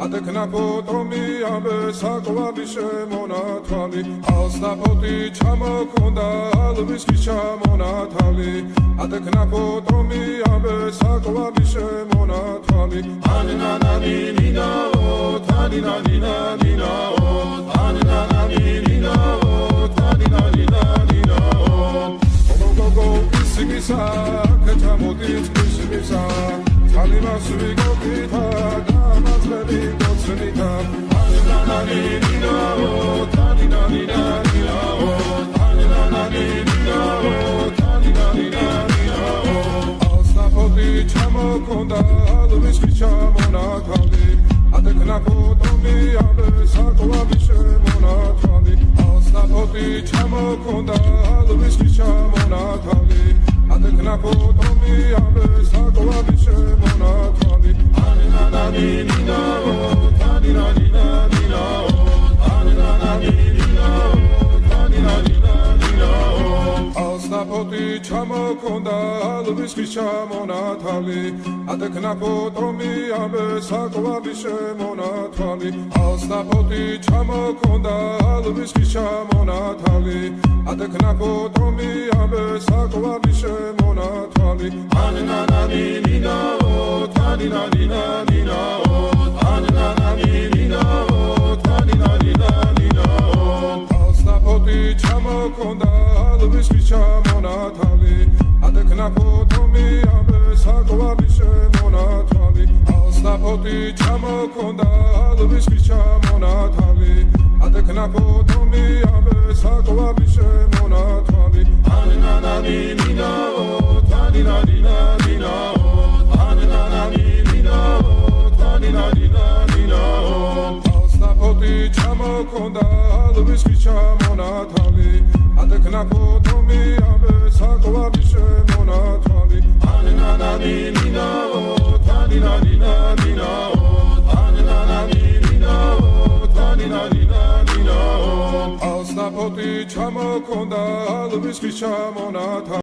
ატეკნა ფოტომი ამბე საკვები შემონათვალი ალსნაფოთი ჩამოქონდა ალვის კი ჩამონათალი ატეკნა ფოტომი ამბე საკვები შემონათვალი ანინანანინინაო თანინანინანინაო ანინანანინინაო თანინანინანინაო გოგოგო ისიმისა კეთამოდით ისიმისა Alimas we go kita, damas baby go trinita. Anina nina oh, tanina nina nina oh, tanina nina oh, tanina nina nina oh. Alsa poti chamo konda, alvis ki chamo na thali. Adekna potomi abe sakwa bishe mona thali. Alsa poti chamo konda, alvis ki chamo na thali. Adekna potomi abe sakwa bishe mona thali. Anina nina oh, tanina nina nina oh, anina nina oh, tanina nina nina oh. Alsa poti chamo konda, alvis ki chamo na thali. Adekna potomi abe sakwa bishe mona thali. Alsa poti chamo konda, alvis ki chamo na thali. Adekna potomi abe sakwa bishe mona thali. Anina nina oh, tanina nina nina oh, anina nina oh, tanina nina nina oh. Alsa poti chamo konda, alvis ki chamo na thali. Adekna potomi abe sakwa bishe mona thali. Alsa poti chamo konda, alvis ki chamo na thali. Adekna potomi abe sakwa bishe mona thali. Anina nina oh, tanina nina nina oh, anina nina oh, tanina nina nina oh. Alsa poti chamo konda, alvis ki chamo na thali. Adekna potomi abe sakwa bishe mona thali. Anina nina oh, tanina nina nina oh, anina nina oh, tanina nina nina oh. Alsa poti chamo konda, alvis ki chamo na thali.